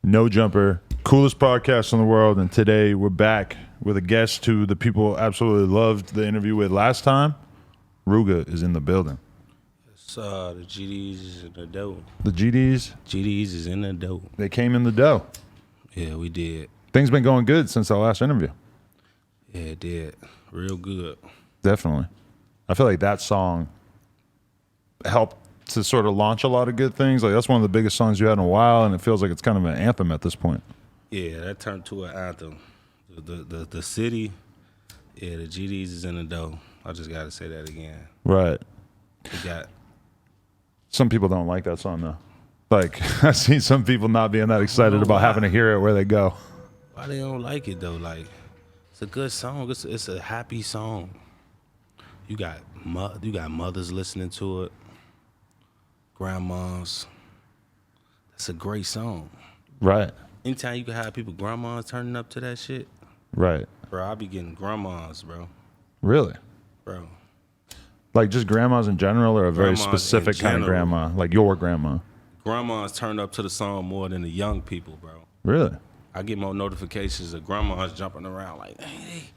No Jumper, coolest podcast in the world, and today we're back with a guest who the people absolutely loved the interview with last time. Rooga is in the building. The GDs is in the dough. The GDs? GDs is in the dough. They came in the dough. Yeah, we did. Things been going good since our last interview. Yeah, it did. Real good. Definitely. I feel like that song helped to sort of launch a lot of good things. Like, that's one of the biggest songs you had in a while, and it feels like it's kind of an anthem at this point. Yeah, that turned to an anthem. The city, yeah, the GDs is in the dough. I just got to say that again. Right. We got. Some people don't like that song, though. Like, I see some people not being that excited about having to hear it where they go. Why they don't like it, though? Like, it's a good song. It's a happy song. You got mothers listening to it. Grandmas. That's a great song. Right. Anytime you can have people, grandmas turning up to that shit. Right. Bro, I be getting grandmas, bro. Really? Bro. Like just grandmas in general, or a very Grandmas specific in kind of general. grandma? Like your grandma? Grandmas turn up to the song more than the young people, bro. Really? I get more notifications of grandmas jumping around like, hey,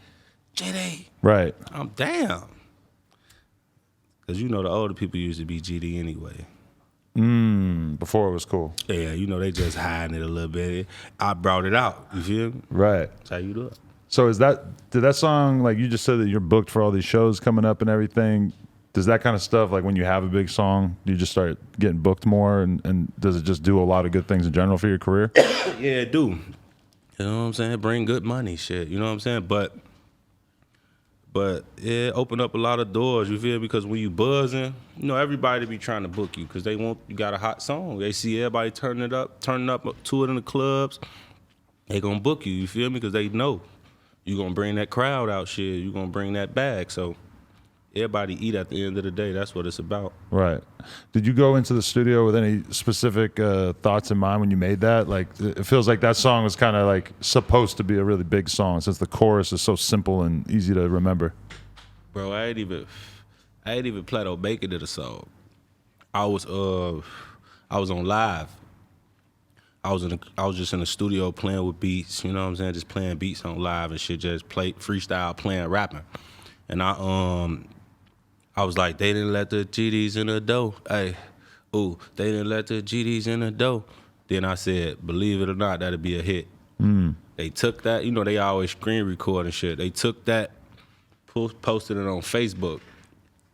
JD. Right. I'm down. Because you know the older people used to be GD anyway. Before it was cool. Yeah, you know, they just hiding it a little bit. I brought it out. You feel me? Right. That's how you do it. So did that song, like you just said that you're booked for all these shows coming up and everything, does that kind of stuff, like when you have a big song, do you just start getting booked more, and does it just do a lot of good things in general for your career? Yeah, it do. You know what I'm saying? Bring good money, shit. You know what I'm saying? But it opened up a lot of doors, you feel? Because when you buzzing, you know, everybody be trying to book you because you got a hot song. They see everybody turning up to it in the clubs. They gonna book you feel me? Because they know you gonna bring that crowd out, shit. You gonna bring that bag. So everybody eat at the end of the day. That's what it's about. Right. Did you go into the studio with any specific thoughts in mind when you made that? Like, it feels like that song was kind of like supposed to be a really big song since the chorus is so simple and easy to remember. Bro, I ain't even Plato Baker did a song. I was on live. I was just in the studio playing with beats, you know what I'm saying? Just playing beats on live and shit, just freestyle, playing, rapping. And I was like, they didn't let the GDs in the dough. Hey, ooh, they didn't let the GDs in the dough. Then I said, believe it or not, that'd be a hit. They took that, you know, they always screen record and shit. They took that, posted it on Facebook.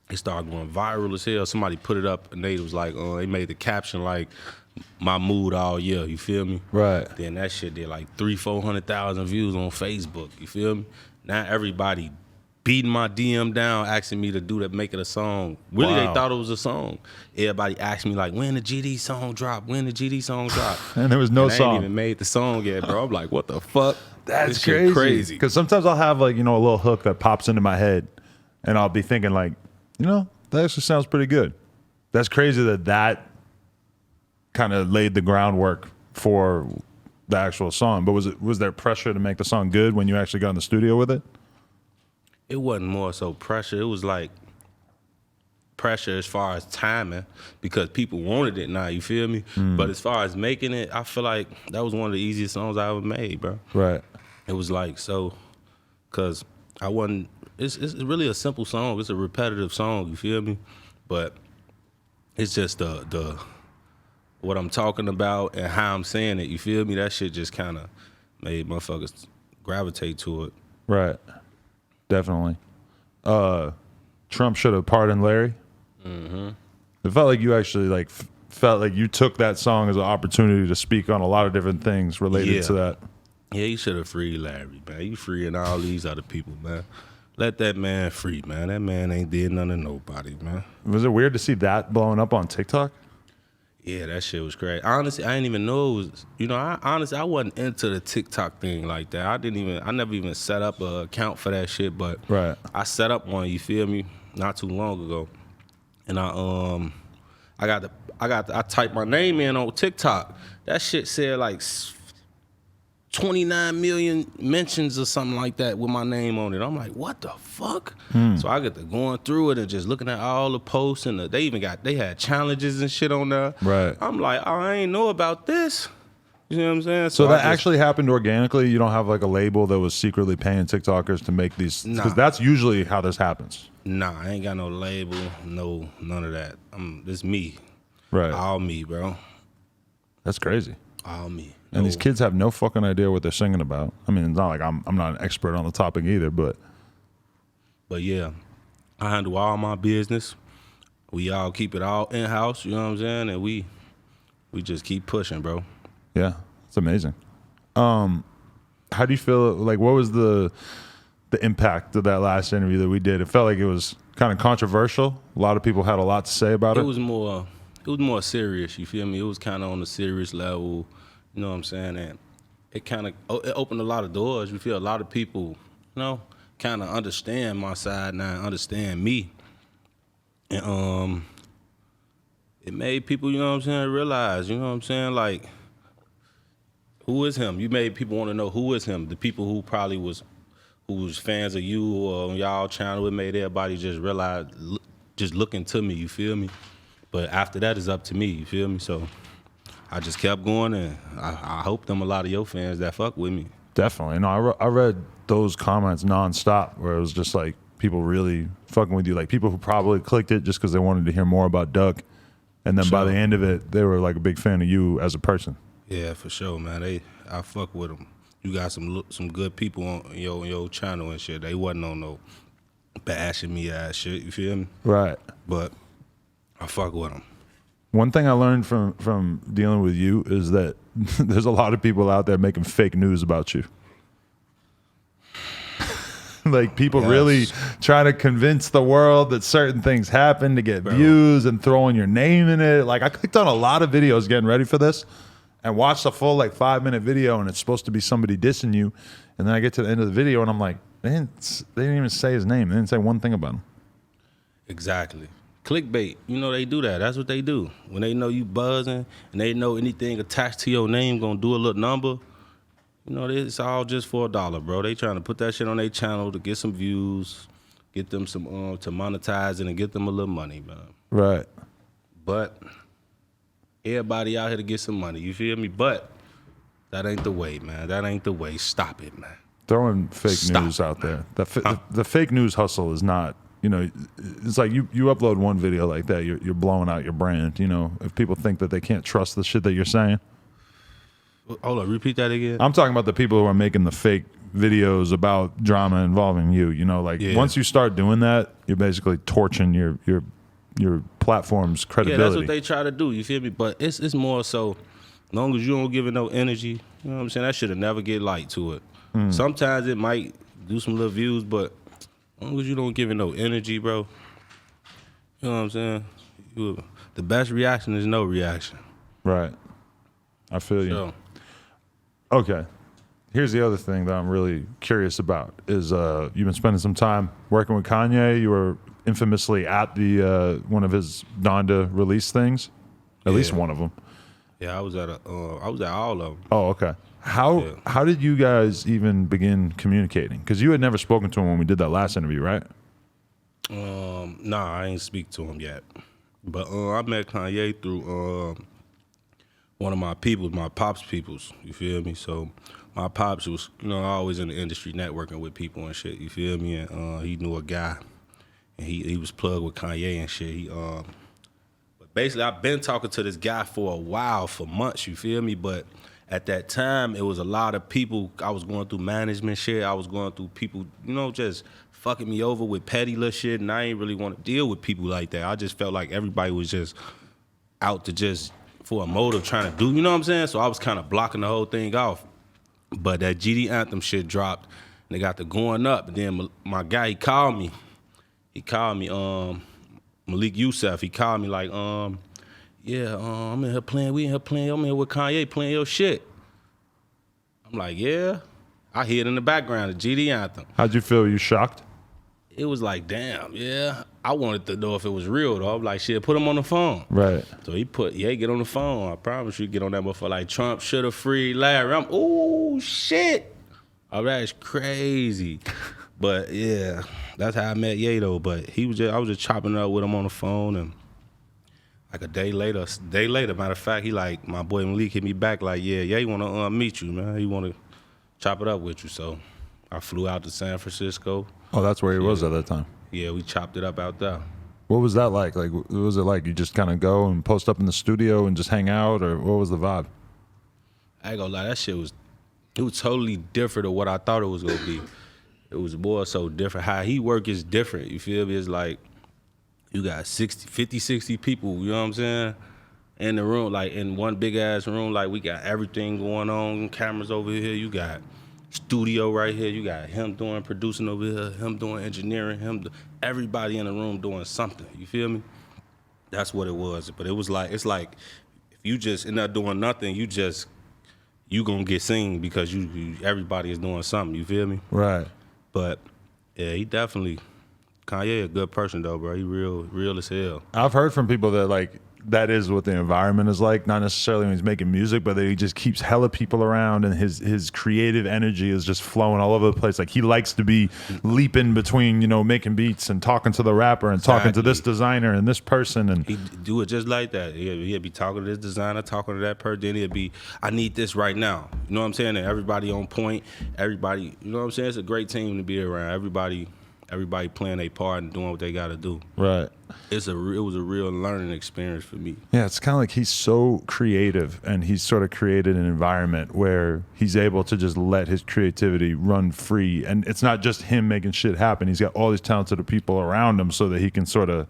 It started going viral as hell. Somebody put it up and they was like, they made the caption like, my mood all year, you feel me? Right. Then that shit did like 300,000-400,000 views on Facebook, you feel me? Now everybody beating my DM down, asking me to do that, make it a song. Really, Wow. They thought it was a song. Everybody asked me like, when the GD song drop? When the GD song drop? And there was no and song. I ain't even made the song yet, bro. I'm like, what the fuck? That's This shit crazy. Because sometimes I'll have like, you know, a little hook that pops into my head, and I'll be thinking like, you know, that actually sounds pretty good. That's crazy that kind of laid the groundwork for the actual song. But was there pressure to make the song good when you actually got in the studio with it? It wasn't more so pressure. It was like pressure as far as timing because people wanted it now, you feel me? But as far as making it, I feel like that was one of the easiest songs I ever made, bro. Right. It was like, so, because I wasn't, it's really a simple song. It's a repetitive song, you feel me? But it's just the what I'm talking about and how I'm saying it, you feel me? That shit just kind of made motherfuckers gravitate to it. Right. Definitely. Trump should have pardoned Larry. It felt like you actually like felt like you took that song as an opportunity to speak on a lot of different things related to that. Yeah, you should have freed Larry, man. You freeing all these other people, man. Let that man free, man. That man ain't did nothing to nobody, man. Was it weird to see that blowing up on TikTok? Yeah, that shit was crazy. Honestly, I didn't even know it was, you know, I wasn't into the TikTok thing like that. I never even set up an account for that shit, but Right. I set up one, you feel me, not too long ago. And I typed my name in on TikTok. That shit said like 29 million mentions or something like that with my name on it. I'm like, what the fuck? So I get to going through it and just looking at all the posts, and they had challenges and shit on there. Right. I'm like, oh, I ain't know about this. You know what I'm saying? So that actually happened organically? You don't have like a label that was secretly paying TikTokers to make these? Because that's usually how this happens. Nah, I ain't got no label, no, none of that. This me. Right. All me, bro. That's crazy. All me. And these kids have no fucking idea what they're singing about. I mean, it's not like I'm not an expert on the topic either, but yeah, I handle all my business. We all keep it all in-house, you know what I'm saying? And we just keep pushing, bro. Yeah, it's amazing. How do you feel, like, what was the impact of that last interview that we did? It felt like it was kind of controversial. A lot of people had a lot to say about it. It was more serious, you feel me? It was kind of on a serious level, you know what I'm saying? And it kind of it opened a lot of doors. You feel a lot of people, you know, kind of understand my side now, understand me. And it made people, you know what I'm saying, realize, you know what I'm saying, like, who is him? You made people want to know who is him. The people who probably was fans of you or on y'all channel, it made everybody just realize, just look into me, you feel me? But after that, it's up to me, you feel me? So I just kept going, and I hope them a lot of your fans that fuck with me. Definitely. No, I read those comments nonstop where it was just like people really fucking with you. Like people who probably clicked it just because they wanted to hear more about Duck. And then by the end of it, they were like a big fan of you as a person. Yeah, for sure, man. I fuck with them. You got some good people on your channel and shit. They wasn't on no bashing me ass shit, you feel me? Right. But I fuck with them. One thing I learned from dealing with you is that there's a lot of people out there making fake news about you. Like people really try to convince the world that certain things happen to get views and throwing your name in it. Like I clicked on a lot of videos getting ready for this and watched a full like 5-minute video, and it's supposed to be somebody dissing you. And then I get to the end of the video and I'm like, they didn't even say his name. They didn't say one thing about him. Exactly. Clickbait, you know they do that. That's what they do. When they know you buzzing and they know anything attached to your name gonna do a little number, you know, it's all just for $1, bro. They trying to put that shit on their channel to get some views, get them some to monetize it and get them a little money, man. Right. But everybody out here to get some money, you feel me? But that ain't the way, man. That ain't the way. Stop it, man. Throwing fake news out there. The fake news hustle is not, you know, it's like you upload one video like that, you're blowing out your brand. You know, if people think that they can't trust the shit that you're saying. Hold on, repeat that again. I'm talking about the people who are making the fake videos about drama involving you. You know, like once you start doing that, you're basically torching your platform's credibility. Yeah, that's what they try to do. You feel me? But it's more so, as long as you don't give it no energy, you know what I'm saying? That should never get light to it. Sometimes it might do some little views, but as long as you don't give it no energy, bro, you know what I'm saying? The best reaction is no reaction. Right. I feel you. Okay. Here's the other thing that I'm really curious about is you've been spending some time working with Kanye. You were infamously at the one of his Donda release things, at least one of them. Yeah, I was at all of them. Oh, okay. How did you guys even begin communicating? Because you had never spoken to him when we did that last interview, right? Nah, I ain't speak to him yet. But I met Kanye through one of my peoples, my pops peoples, you feel me? So my pops was, you know, always in the industry networking with people and shit, you feel me? And he knew a guy, and he was plugged with Kanye and shit. But basically, I've been talking to this guy for a while, for months, you feel me? But at that time, it was a lot of people. I was going through management shit. I was going through people, you know, just fucking me over with petty little shit, and I ain't really want to deal with people like that. I just felt like everybody was just out to just for a motive trying to do, you know what I'm saying? So I was kind of blocking the whole thing off. But that GD Anthem shit dropped, and they got the going up. And then my guy, he called me, Malik Youssef. He called me like, I'm in here playing, I'm in here with Kanye playing your shit. I'm like, yeah. I hear it in the background, the GD Anthem. How'd you feel? Were you shocked? It was like, damn, yeah. I wanted to know if it was real, though. I'm like, shit, put him on the phone. Right. So he get on the phone. I promise you, get on that motherfucker like Trump should have freed Larry. I'm, ooh, shit. Oh, that's crazy. But, yeah, that's how I met Ye, though. But I was just chopping it up with him on the phone, and Like a day later, matter of fact, he like, my boy Malik hit me back like, yeah, he want to meet you, man. He want to chop it up with you. So I flew out to San Francisco. Oh, that's where he was at that time. Yeah, we chopped it up out there. What was that like? Like, what was it like? You just kind of go and post up in the studio and just hang out, or what was the vibe? I ain't gonna lie, that shit was totally different of what I thought it was gonna be. It was more so different. How he work is different, you feel me? It's like, you got 50, 60 people, you know what I'm saying? In the room, like in one big ass room, like we got everything going on, cameras over here, you got studio right here, you got him doing producing over here, him doing engineering, everybody in the room doing something, you feel me? That's what it was. But it was like, it's like, if you just end up doing nothing, you gonna get seen because everybody is doing something, you feel me? Right. But yeah, he definitely, Kanye a good person though, bro. He real as hell. I've heard from people that like that is what the environment is like. Not necessarily when he's making music, but that he just keeps hella people around, and his creative energy is just flowing all over the place. Like he likes to be leaping between, you know, making beats and talking to the rapper and talking to this designer and this person, and he do it just like that. He'll be talking to this designer, talking to that person. Then he'll be, I need this right now. You know what I'm saying? And everybody on point. Everybody, you know what I'm saying? It's a great team to be around. Everybody playing their part and doing what they got to do. right. It was a real learning experience for me. Yeah, it's kind of like he's so creative, and he's sort of created an environment where he's able to just let his creativity run free. And it's not just him making shit happen. He's got all these talented people around him so that he can sort of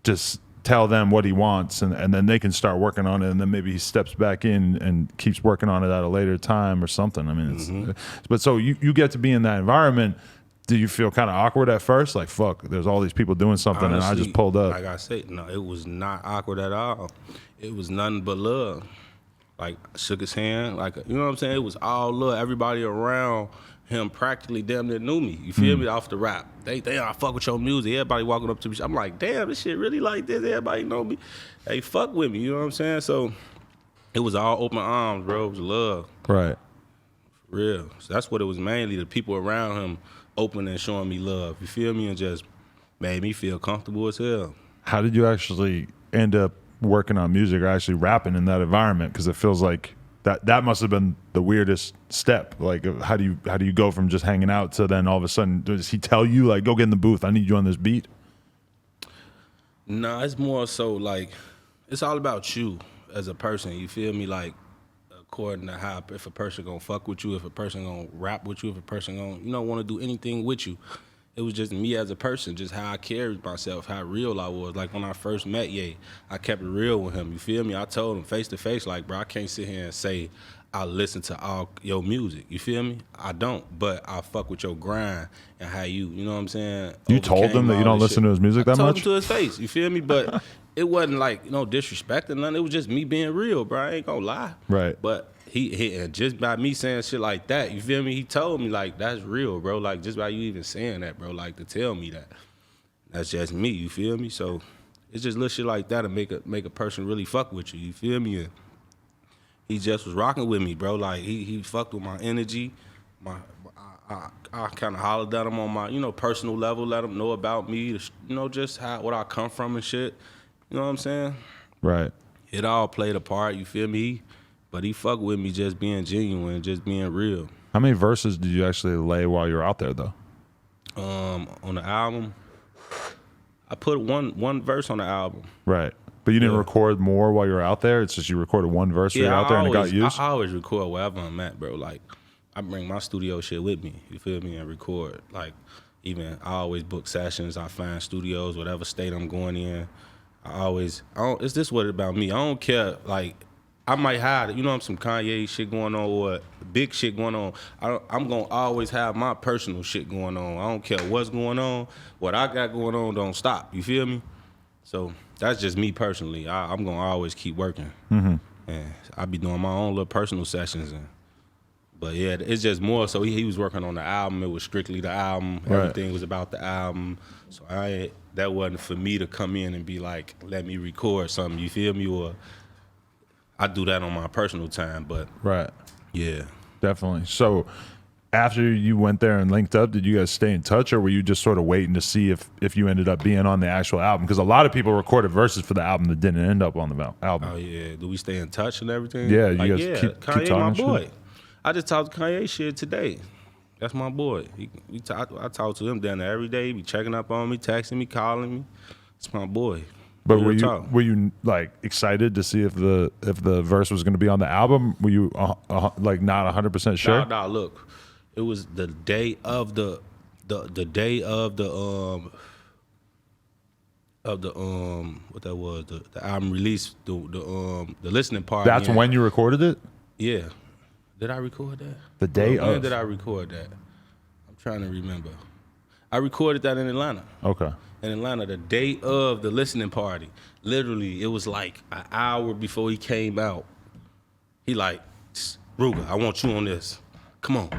just tell them what he wants, and then they can start working on it, and then maybe he steps back in and keeps working on it at a later time or something. I mean, it's, but so you get to be in that environment. Do you feel kind of awkward at first? Like, fuck, there's all these people doing something, Honestly, and I just pulled up. Like I said, no, it was not awkward at all. It was nothing but love. Like, shook his hand. Like, you know what I'm saying? It was all love. Everybody around him practically damn near knew me. You feel me? Off the rap. They I fuck with your music. Everybody walking up to me. I'm like, damn, this shit really like this. Everybody know me. Hey, fuck with me. You know what I'm saying? So it was all open arms, bro. It was love. Right. For real. So that's what it was mainly. The people around him open and showing me love. You feel me? And just made me feel comfortable as hell. How did you actually end up working on music or actually rapping in that environment? Because it feels like that must have been the weirdest step. Like, how do you go from just hanging out to then all of a sudden, does he tell you, like, go get in the booth, I need you on this beat? Nah, it's more so like, it's all about you as a person. You feel me? Like, according to how, if a person gonna fuck with you, if a person gonna rap with you, if a person gonna, you know, want to do anything with you. It was just me as a person, just how I carried myself, how real I was. Like when I first met Ye, I kept it real with him. You feel me? I told him face to face, like, bro, I can't sit here and say I listen to all your music. You feel me? I don't, but I fuck with your grind and how you know what I'm saying? You told him that you don't listen to his music that much? I told him to his face, you feel me? But it wasn't like, you know, disrespect or nothing. It was just me being real, bro. I ain't gonna lie. Right. But he and just by me saying shit like that, you feel me? He told me, like, that's real, bro. Like, just by you even saying that, bro, like, to tell me that. That's just me, you feel me? So it's just little shit like that to make a person really fuck with you feel me? And he just was rocking with me, bro. Like, he fucked with my energy. I kind of hollered at him on my, you know, personal level, let him know about me, you know, just what I come from and shit. You know what I'm saying? Right. It all played a part, you feel me? But he fucked with me just being genuine, just being real. How many verses did you actually lay while you were out there, though? On the album, I put one verse on the album. Right. But you didn't record more while you were out there? It's just you recorded one verse while you were out there and it got used? I always record wherever I'm at, bro. Like, I bring my studio shit with me, you feel me, and record. Like, even I always book sessions. I find studios, whatever state I'm going in. It's this what about me. I don't care, like, I might have, you know, some Kanye shit going on or big shit going on. I'm going to always have my personal shit going on. I don't care what's going on. What I got going on don't stop. You feel me? So that's just me personally. I'm going to always keep working. Mm-hmm. And I be doing my own little personal sessions. But yeah, it's just more so he was working on the album. It was strictly the album. Right. Everything was about the album. So that wasn't for me to come in and be like, let me record something. You feel me? Or I do that on my personal time, but right, yeah, definitely. So after you went there and linked up, did you guys stay in touch, or were you just sort of waiting to see if you ended up being on the actual album? Because a lot of people recorded verses for the album that didn't end up on the album. Oh yeah, do we stay in touch and everything? Yeah, you guys keep Kanye, talking my shit? boy. I just talked to Kanye shit today. That's my boy. I talk to him down there every day. He be checking up on me, texting me, calling me. It's my boy. But were you like excited to see if the verse was going to be on the album? Were you like not 100% sure? Nah, look, it was the day of the day of the what that was, the album release, the listening party. That's when you recorded it? Yeah. Did I record that? The day of? When did I record that? I'm trying to remember. I recorded that in Atlanta. Okay. In Atlanta, the day of the listening party. Literally, it was like an hour before he came out. He like, Rooga, I want you on this. Come on.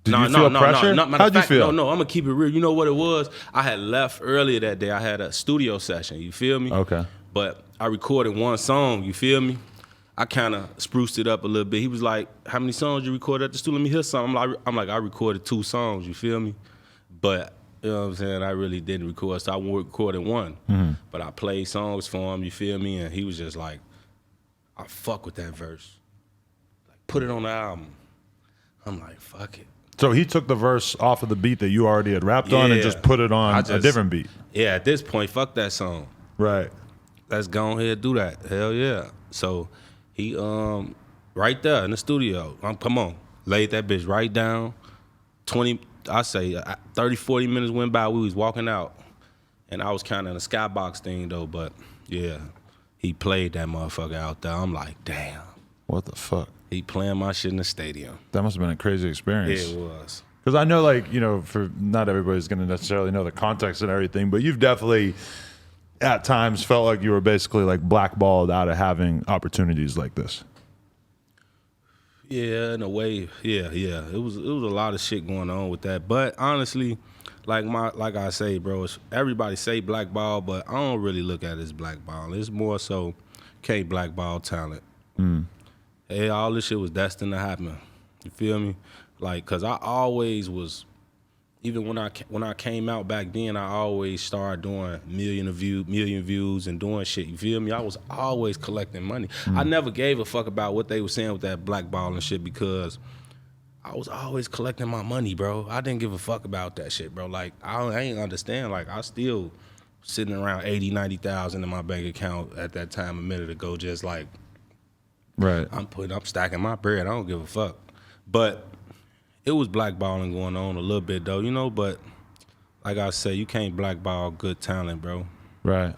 Did you feel pressure? How'd you feel? No, I'm going to keep it real. You know what it was? I had left earlier that day. I had a studio session, you feel me? Okay. But I recorded one song, you feel me? I kind of spruced it up a little bit. He was like, how many songs you recorded at the studio? Let me hear something. I'm like, I recorded 2 songs, you feel me? But, you know what I'm saying, I really didn't record, so I recorded one. Mm-hmm. But I played songs for him, you feel me? And he was just like, I fuck with that verse. Like, put it on the album. I'm like, fuck it. So he took the verse off of the beat that you already had rapped on and just put it on a different beat. Yeah, at this point, fuck that song. Right. Let's go ahead and do that. Hell yeah. So he right there in the studio, come on, laid that bitch right down. 30, 40 minutes went by, we was walking out. And I was kind of in a skybox thing though, but yeah, he played that motherfucker out there. I'm like, damn. What the fuck? He playing my shit in the stadium. That must have been a crazy experience. Yeah, it was. Because I know, like, you know, for not everybody's going to necessarily know the context and everything, but you've definitely at times felt like you were basically like blackballed out of having opportunities like this. Yeah, in a way, yeah. It was a lot of shit going on with that. But honestly, like I say, bro, everybody say blackball, but I don't really look at it as blackball. It's more so can't blackball talent. Hey, all this shit was destined to happen. You feel me? Like, cause I always was, even when I came out back then, I always started doing million views and doing shit. You feel me? I was always collecting money. I never gave a fuck about what they were saying with that blackball and shit because I was always collecting my money, bro. I didn't give a fuck about that shit, bro. Like, I ain't understand. Like, I still sitting around 80, 90,000 in my bank account at that time a minute ago, just like, right. I'm stacking my bread. I don't give a fuck. But it was blackballing going on a little bit though, you know, but like I say, you can't blackball good talent, bro. Right.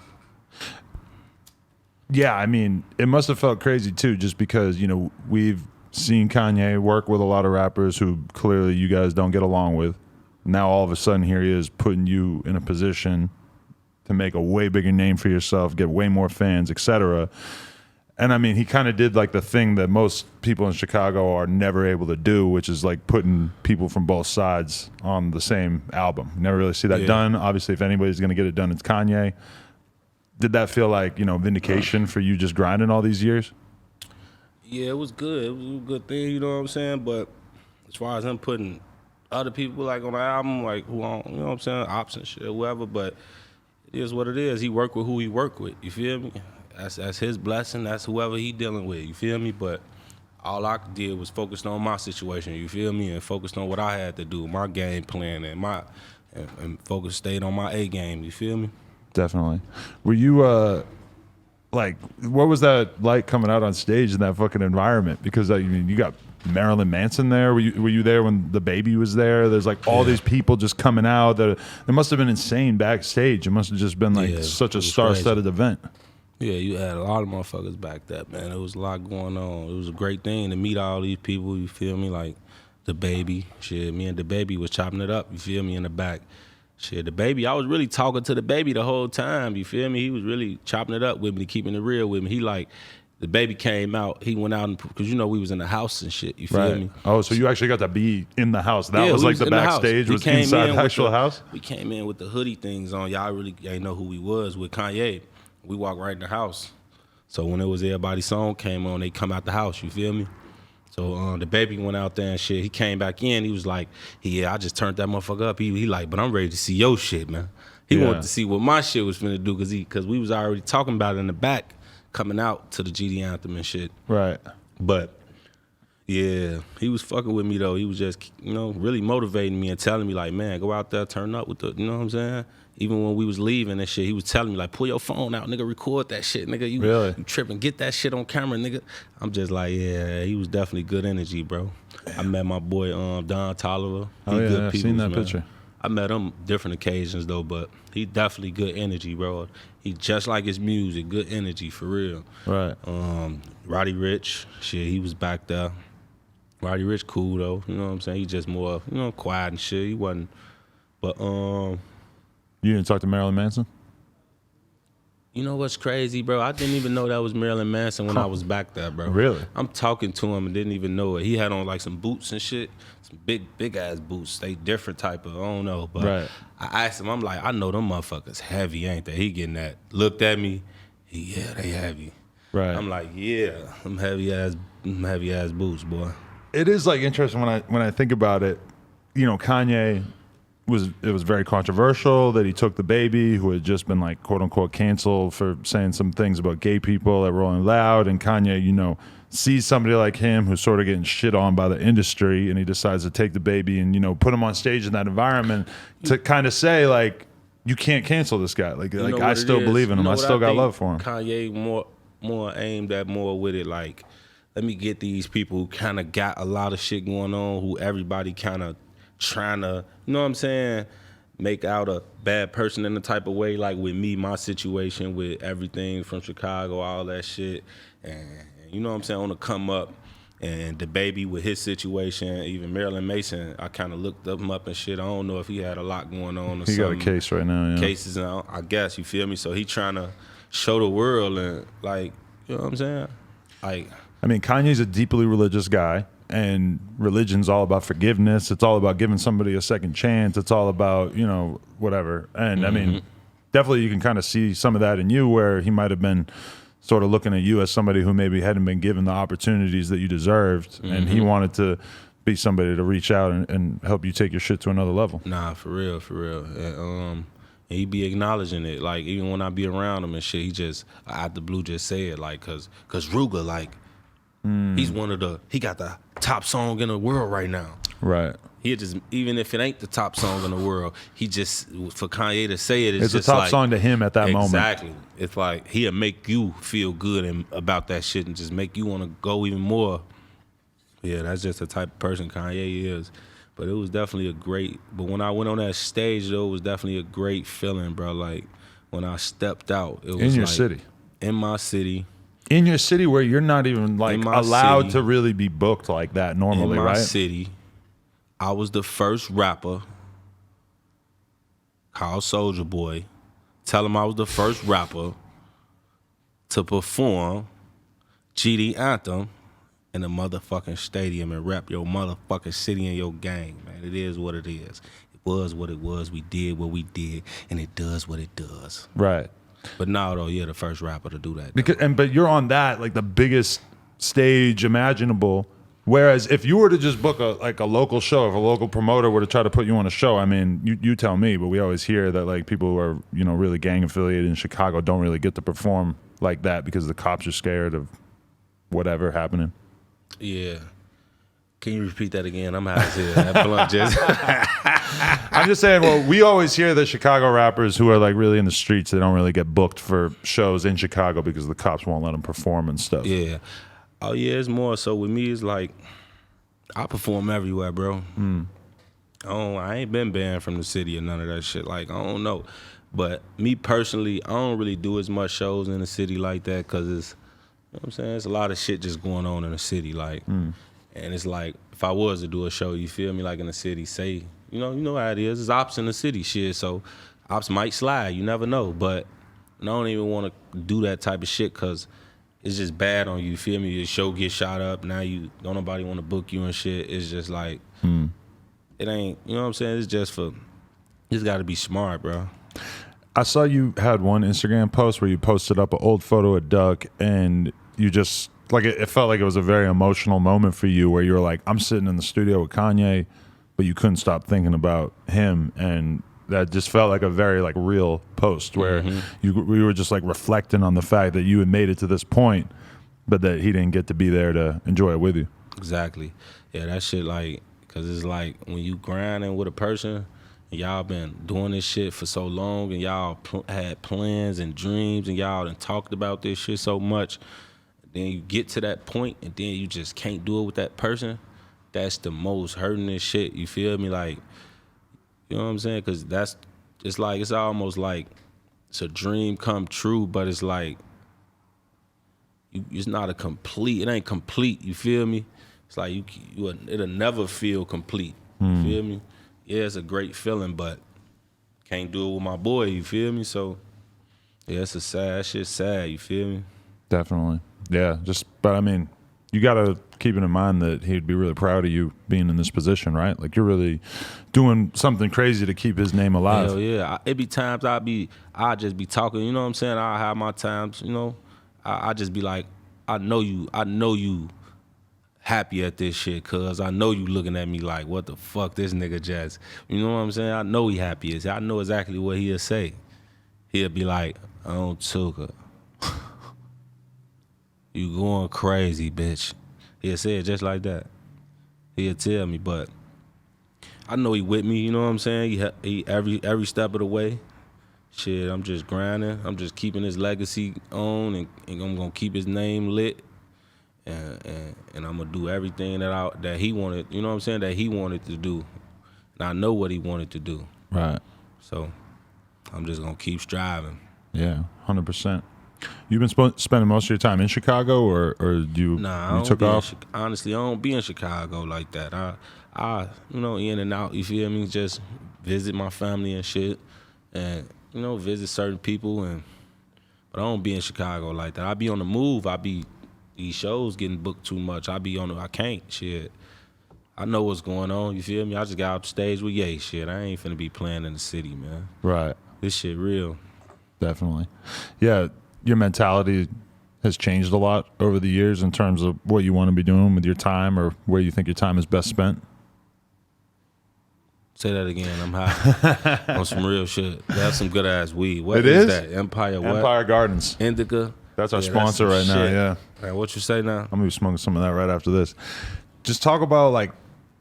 Yeah, I mean, it must have felt crazy too, just because, you know, we've seen Kanye work with a lot of rappers who clearly you guys don't get along with. Now all of a sudden here he is putting you in a position to make a way bigger name for yourself, get way more fans, etc. And I mean, he kind of did like the thing that most people in Chicago are never able to do, which is like putting people from both sides on the same album. Never really see that done. Obviously, if anybody's going to get it done, it's Kanye. Did that feel like, you know, vindication for you just grinding all these years? Yeah, it was good. It was a good thing, you know what I'm saying? But as far as him putting other people like on the album, like who on, you know what I'm saying, ops and shit, whoever, but it is what it is. He worked with who he worked with, you feel me? That's his blessing. That's whoever he dealing with. You feel me? But all I did was focused on my situation. You feel me? And focused on what I had to do, my game plan, and focus stayed on my A game. You feel me? Definitely. Were you like, what was that like coming out on stage in that fucking environment? Because I mean, you got Marilyn Manson there. Were you there when the baby was there? There's like all these people just coming out. It must have been insane backstage. It must have just been like such a star-studded event. Yeah, you had a lot of motherfuckers back there, man. It was a lot going on. It was a great thing to meet all these people, you feel me? Like the baby, shit, me and the baby was chopping it up, you feel me, in the back. Shit, the baby, I was really talking to the baby the whole time, you feel me? He was really chopping it up with me, keeping it real with me. He like, the baby came out, he went out, because you know we was in the house and shit, you feel me? Oh, so you actually got to be in the house. That was like the backstage, was inside the actual house? We came in with the hoodie things on. Y'all really ain't know who we was with Kanye. We walked right in the house. So when it was everybody's song came on, they come out the house, you feel me? So the baby went out there and shit. He came back in. He was like, I just turned that motherfucker up. He like, but I'm ready to see your shit, man. He wanted to see what my shit was finna do because we was already talking about it in the back coming out to the GD Anthem and shit. Right. But yeah, he was fucking with me though. He was just, really motivating me and telling me like, man, go out there, turn up with the, you know what I'm saying? Even when we was leaving and shit, he was telling me like, pull your phone out, nigga, record that shit, nigga. You tripping, get that shit on camera, nigga. I'm just like, yeah, he was definitely good energy, bro. I met my boy Don Tolliver. I've seen that picture. I met him different occasions though, but he definitely good energy, bro. He just like his music, good energy for real. Right. Roddy Ricch, shit, he was back there. Roddy Ricch cool though, you know what I'm saying? He just more, quiet and shit. He wasn't, but You didn't talk to Marilyn Manson? You know what's crazy, bro? I didn't even know that was Marilyn Manson when I was back there, bro. Really? I'm talking to him and didn't even know it. He had on like some boots and shit, some big ass boots. They different type of, I don't know. But I asked him, I'm like, I know them motherfuckers heavy, ain't they? He getting that. Looked at me, yeah, they heavy. Right. I'm like, yeah, them heavy ass boots, boy. It is like interesting when I think about it. Kanye it was very controversial that he took the baby who had just been like quote unquote canceled for saying some things about gay people at Rolling Loud, and Kanye, sees somebody like him who's sort of getting shit on by the industry, and he decides to take the baby and put him on stage in that environment to kind of say like, you can't cancel this guy. Like I still believe in him. I still got love for him. Kanye more aimed at more with it like, let me get these people who kind of got a lot of shit going on, who everybody kind of trying to, you know what I'm saying, make out a bad person in the type of way, like with me, my situation with everything from Chicago, all that shit, and you know what I'm saying, on the come up, and the baby with his situation, even Marilyn Mason, I kind of looked him up and shit. I don't know if he had a lot going on or something. He got a case right now, yeah. Cases now, I guess, you feel me? So he trying to show the world and like, you know what I'm saying? Like, I mean, Kanye's a deeply religious guy. And religion's all about forgiveness. It's all about giving somebody a second chance. It's all about, whatever. And I mean, definitely you can kind of see some of that in you where he might have been sort of looking at you as somebody who maybe hadn't been given the opportunities that you deserved. And he wanted to be somebody to reach out and help you take your shit to another level. Nah, for real. And he be acknowledging it. Like, even when I be around him and shit, he just, out the blue, just say it. Like, cause Rooga, like, he's he got the top song in the world right now. Right. He just, even if it ain't the top song in the world, he just, for Kanye to say it, it's just a top like, song to him at that moment. Exactly. It's like, he'll make you feel good about that shit and just make you want to go even more. Yeah, that's just the type of person Kanye is. But it was definitely but when I went on that stage, though, it was definitely a great feeling, bro. Like, when I stepped out, it was in your like, city. In my city. In your city where you're not even like allowed to really be booked like that normally, right? In my city, I was the first rapper called Soulja Boy. Tell him I was the first rapper to perform GD Anthem in a motherfucking stadium and rap your motherfucking city and your gang, man. It is what it is. It was what it was. We did what we did, and it does what it does. Right. But now, though, you're the first rapper to do that. But you're on that, like the biggest stage imaginable. Whereas if you were to just book a local show, if a local promoter were to try to put you on a show, I mean, you tell me, but we always hear that like people who are, really gang affiliated in Chicago don't really get to perform like that because the cops are scared of whatever happening. Yeah. Can you repeat that again? I'm out of here. That blunt just. I'm just saying, well, we always hear that Chicago rappers who are like really in the streets, they don't really get booked for shows in Chicago because the cops won't let them perform and stuff. Yeah. Oh, yeah, it's more so with me, it's like, I perform everywhere, bro. I ain't been banned from the city or none of that shit. Like, I don't know. But me personally, I don't really do as much shows in the city like that because it's, you know what I'm saying? There's a lot of shit just going on in the city. Like, and it's like, if I was to do a show, you feel me, like in the city, say, you know how it is. There's ops in the city, shit. So ops might slide. You never know. But I don't even want to do that type of shit because it's just bad on you. You feel me? Your show gets shot up. Now don't nobody want to book you and shit. It's just like, it ain't, you know what I'm saying? It's just got to be smart, bro. I saw you had one Instagram post where you posted up an old photo of Duck and you just like it felt like it was a very emotional moment for you where you were like, I'm sitting in the studio with Kanye, but you couldn't stop thinking about him, and that just felt like a very like real post where we were just like reflecting on the fact that you had made it to this point, but that he didn't get to be there to enjoy it with you. Exactly. Yeah, that shit like, cause it's like when you grinding with a person, and y'all been doing this shit for so long, and y'all had plans and dreams, and y'all done talked about this shit so much, then you get to that point, and then you just can't do it with that person. That's the most hurting shit. You feel me? Like, you know what I'm saying? Cause it's like, it's almost like it's a dream come true, but it's like, it's not it ain't complete. You feel me? It's like it'll never feel complete. You feel me? Yeah, it's a great feeling, but can't do it with my boy. You feel me? So yeah, it's that shit's sad. You feel me? Definitely. Yeah. But I mean, you got to keep it in mind that he'd be really proud of you being in this position, right? Like you're really doing something crazy to keep his name alive. Hell yeah. It be times I just be talking. You know what I'm saying? I have my times. You know, I just be like, I know you happy at this shit, cuz I know you looking at me like, what the fuck this nigga just, you know what I'm saying? I know he happy as I know exactly what he'll say. He'll be like, oh, Tuka, you going crazy, bitch. He'll say it just like that. He'll tell me, but I know he with me, you know what I'm saying? He every step of the way. Shit, I'm just grinding. I'm just keeping his legacy on, and I'm gonna keep his name lit. And I'm gonna do everything that he wanted, you know what I'm saying, that he wanted to do. And I know what he wanted to do. Right. So I'm just gonna keep striving. Yeah, 100%. You've been spending most of your time in Chicago, or you took off? Honestly, I don't be in Chicago like that. I in and out, you feel me? Just visit my family and shit, and visit certain people, but I don't be in Chicago like that. I be on the move. These shows getting booked too much. I can't, shit. I know what's going on, you feel me? I just got off the stage with Ye, shit. I ain't finna be playing in the city, man. Right. This shit real. Definitely. Yeah, your mentality has changed a lot over the years in terms of what you want to be doing with your time, or where you think your time is best spent. Say that again. I'm high on some real shit. That's some good ass weed. What is is that? Empire Gardens. Indica. That's our sponsor right now. Yeah. Right, what you say now? I'm gonna be smoking some of that right after this. Just talk about like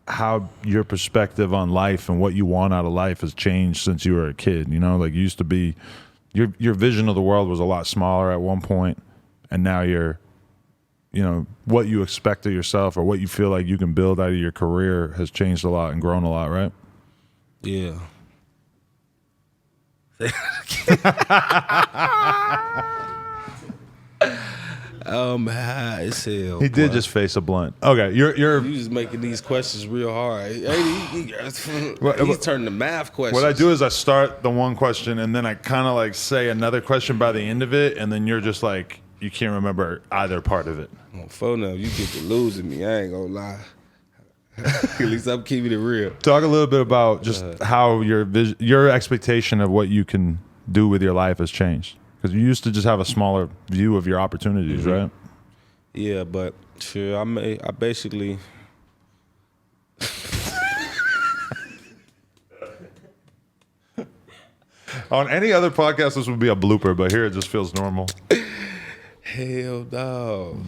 how your perspective on life and what you want out of life has changed since you were a kid. You know, like you used to be, your vision of the world was a lot smaller at one point, and now what you expect of yourself or what you feel like you can build out of your career has changed a lot and grown a lot, right? Yeah. High as hell. He did just face a blunt. Okay, you're You just making these questions real hard. He's turning to math questions. What I do is I start the one question and then I kind of like say another question by the end of it, and then you're just like, you can't remember either part of it. On phone now, you get to losing me. I ain't gonna lie. At least I'm keeping it real. Talk a little bit about just how your expectation of what you can do with your life has changed. Because you used to just have a smaller view of your opportunities, right? Yeah, but sure, I basically. On any other podcast, this would be a blooper, but here it just feels normal. Hell no.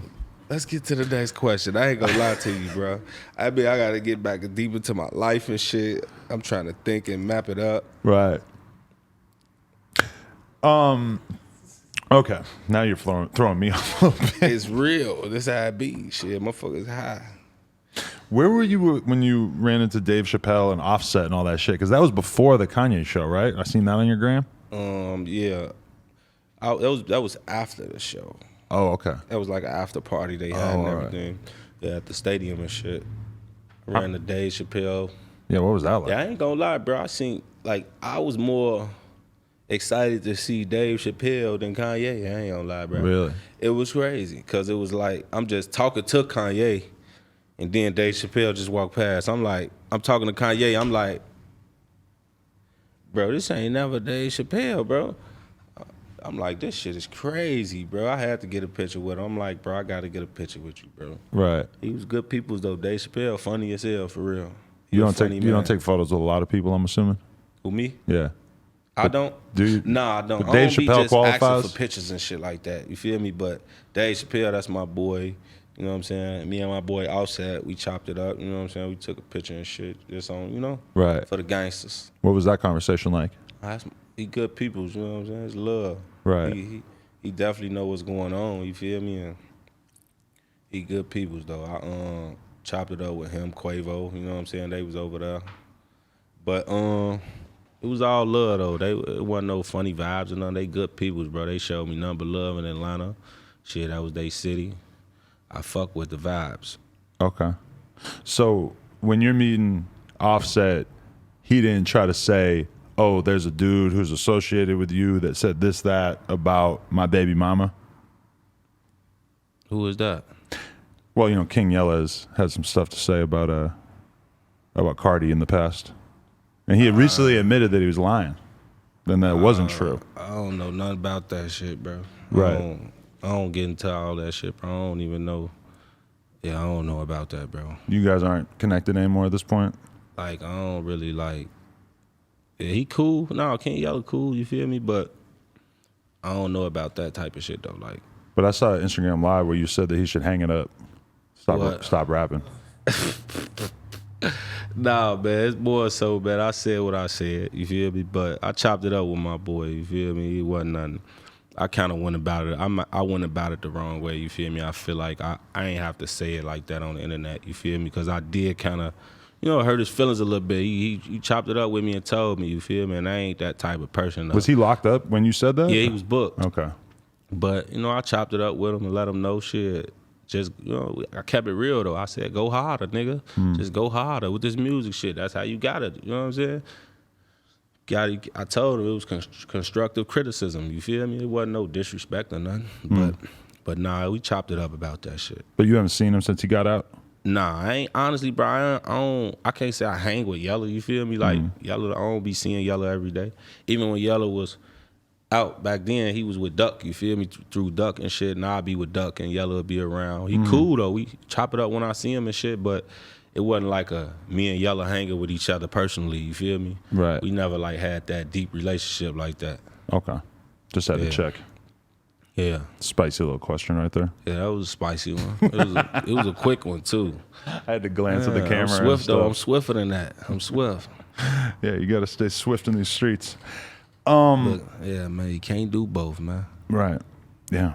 Let's get to the next question. I ain't gonna lie to you, bro. I gotta get back deep into my life and shit. I'm trying to think and map it up. Right. Okay. Now you're throwing me off a little bit. It's real. This how it be. Shit, motherfuckers high. Where were you when you ran into Dave Chappelle and Offset and all that shit? Because that was before the Kanye show, right? I seen that on your gram. Yeah. That was after the show. Oh, okay. That was like an after party they had and everything. Right. Yeah, at the stadium and shit. Ran the Dave Chappelle. Yeah, what was that like? Yeah, I ain't gonna lie, bro. I was more excited to see Dave Chappelle than Kanye. I ain't gonna lie, bro. Really? It was crazy because it was like I'm just talking to Kanye, and then Dave Chappelle just walked past. I'm talking to Kanye. I'm like, bro, this ain't never Dave Chappelle, bro. I'm like, this shit is crazy, bro. I had to get a picture with him. I'm like, bro, I got to get a picture with you, bro. Right. He was good peoples though. Dave Chappelle, funny as hell, for real. He You a don't funny take you don't man. take photos with a lot of people, I'm assuming? Who, me? Yeah. I don't. Do you? Nah, I don't. But I Dave don't be Chappelle just asking qualifies? for pictures and shit like that. You feel me? But Dave Chappelle, that's my boy. You know what I'm saying? Me and my boy Offset, we chopped it up. You know what I'm saying? We took a picture and shit. Just on, you know? Right. For the gangsters. What was that conversation like? He good peoples, you know what I'm saying? It's love. Right. He definitely know what's going on, you feel me? And he good peoples though. I chopped it up with him, Quavo, you know what I'm saying? They was over there. But it was all love though. It wasn't no funny vibes or nothing. They good peoples, bro. They showed me nothing but love in Atlanta. Shit, that was their city. I fuck with the vibes. Okay. So when you're meeting Offset, he didn't try to say, oh, there's a dude who's associated with you that said this, that about my baby mama? Who is that? Well, you know, King Yella's had some stuff to say about Cardi in the past. And he had recently admitted that he was lying. Then that wasn't true. I don't know nothing about that shit, bro. Right. I don't get into all that shit, bro. I don't even know. Yeah, I don't know about that, bro. You guys aren't connected anymore at this point? Like, I don't really like. Yeah, he cool. No, King Yella cool, you feel me? But I don't know about that type of shit, though. Like, But I saw an Instagram Live where you said that he should hang it up. What? Stop rapping. nah, man, it's more so bad. I said what I said, you feel me? But I chopped it up with my boy, you feel me? It wasn't nothing. I kind of went about it. I went about it the wrong way, you feel me? I feel like I ain't have to say it like that on the internet, you feel me? Because I did kind of, you know, hurt his feelings a little bit. He chopped it up with me and told me, you feel me? And I ain't that type of person. Though. Was he locked up when you said that? Yeah, he was booked. Okay. But, you know, I chopped it up with him and let him know shit. Just, you know, I kept it real, though. I said, go harder, nigga. Just go harder with this music shit. That's how you got it. You know what I'm saying? I told him it was constructive criticism. You feel me? It wasn't no disrespect or nothing. But nah, we chopped it up about that shit. But you haven't seen him since he got out? Nah, I ain't honestly, bro. I can't say I hang with Yella. You feel me? Like Yella, I don't be seeing Yella every day. Even when Yella was out back then, he was with Duck. You feel me? Through Duck and shit. Now I be with Duck and Yella will be around. He cool though. We chop it up when I see him and shit. But it wasn't like a me and Yella hanging with each other personally. You feel me? Right. We never like had that deep relationship like that. Okay. Just had to check. Yeah. Spicy little question right there. Yeah, that was a spicy one. It was a quick one too. I had to glance at the camera. I'm swift though. I'm swifter than that. I'm swift. Yeah, you got to stay swift in these streets. Look, yeah, man, you can't do both, man. Right. Yeah.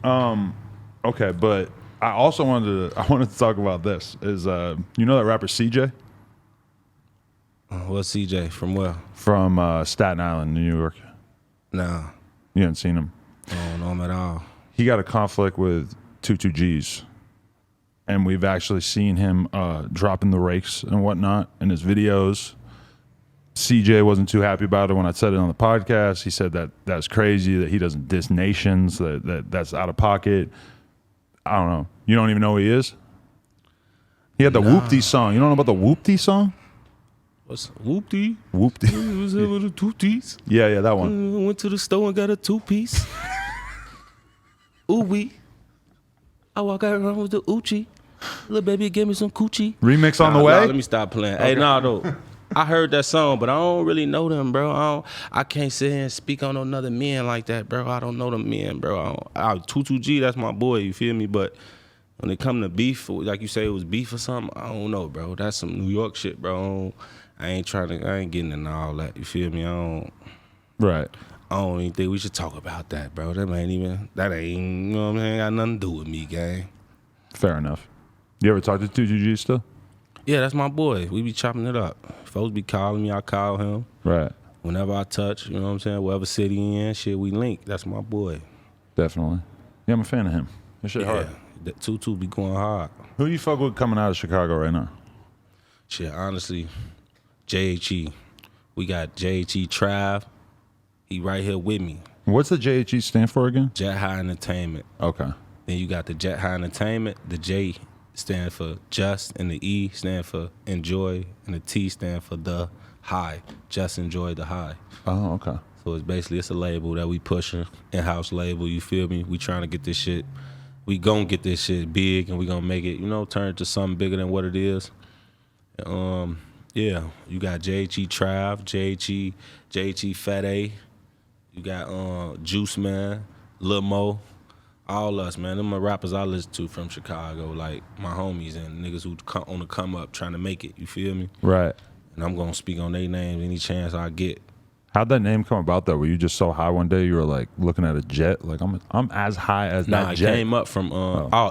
Okay, but I also wanted to talk about this. Is you know that rapper CJ What's CJ from where? from Staten Island, New York? Nah, You haven't seen him. I don't know him at all. He got a conflict with 22Gs, and we've actually seen him dropping the rakes and whatnot in his videos. CJ wasn't too happy about it when I said it on the podcast. He said that that's crazy, that he doesn't diss nations, that's out of pocket. I don't know. You don't even know who he is? He had the Whoopty song. You don't know about the Whoopty song? What's Whoopty? Whoopty. Was it with the two-piece? Yeah, that one. Went to the store and got a two-piece. Ooh wee. I walk out around with the Oochie. Little baby gave me some coochie. Remix on the way? Nah, let me stop playing. Okay. Hey, though. I heard that song, but I don't really know them, bro. I can't sit here and speak on another men like that, bro. I don't know them men, bro. 22G, that's my boy, you feel me? But when it come to beef, like you say it was beef or something, I don't know, bro. That's some New York shit, bro. I ain't getting into all that, you feel me? Right. I don't even think we should talk about that, bro. That ain't, you know what I'm saying? Got nothing to do with me, gang. Fair enough. You ever talk to 22G still? Yeah, that's my boy. We be chopping it up. Folks be calling me, I call him. Right. Whenever I touch, you know what I'm saying? Whatever city he in, shit, we link. That's my boy. Definitely. Yeah, I'm a fan of him. That shit hard. The 2-2 be going hard. Who do you fuck with coming out of Chicago right now? Shit, honestly, JHE. We got JHE Trav. He right here with me. What's the JHE stand for again? Jet High Entertainment. Okay. Then you got the Jet High Entertainment. The J stand for just, and the E stand for enjoy, and the T stand for the high. Just enjoy the high. Oh, okay. So it's a label that we pushing, in-house label, you feel me? We trying to get this shit, we gonna get this shit big and we gonna make it, turn it to something bigger than what it is. Yeah, you got JHE Trav, JHE Fat A, you got Juice Man, Lil Mo, all us, man. Them are rappers I listen to from Chicago, like my homies and niggas who on the come up trying to make it, you feel me? Right. And I'm gonna speak on their names any chance I get. How'd that name come about though? Were you just so high one day you were like looking at a jet? Like I'm as high as that jet. Nah, it came up from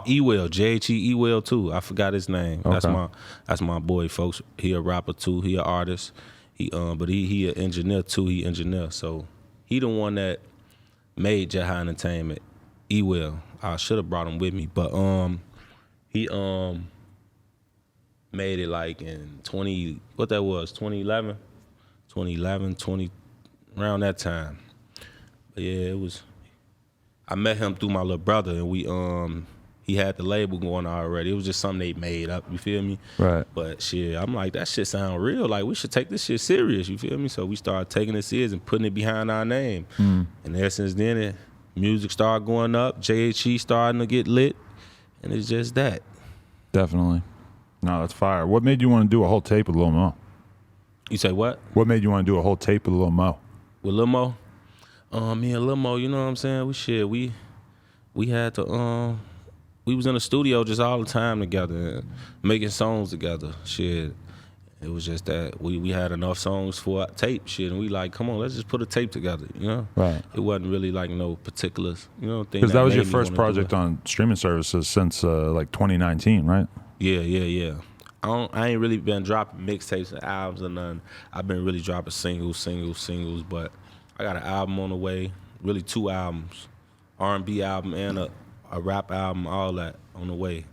E-Will, JHE E-Will too. I forgot his name. Okay. That's my boy, folks. He a rapper too. He an artist. But he an engineer too. He engineer. So he the one that made Jet High Entertainment. E-Will. I should have brought him with me, but he made it like in 2011, around that time. But yeah, it was. I met him through my little brother, and he had the label going already. It was just something they made up. You feel me? Right. But shit, I'm like, that shit sound real. Like we should take this shit serious. You feel me? So we started taking it serious and putting it behind our name. And ever since then, music started going up. JHE starting to get lit, and it's just that. Definitely. No, that's fire. What made you want to do a whole tape with Lil Mo? You say what? What made you want to do a whole tape with Lil Mo? With Lil Mo? Me and Lil Mo, you know what I'm saying? We had to we was in the studio just all the time together, making songs together. Shit. It was just that we had enough songs for a tape shit, and we like, come on, let's just put a tape together, Right. It wasn't really like no particulars, thing. Because that was your first project on streaming services since like 2019, right? Yeah. I ain't really been dropping mixtapes and albums or nothing. I've been really dropping singles, but I got an album on the way, really 2 albums, R&B album and a rap album, all that on the way.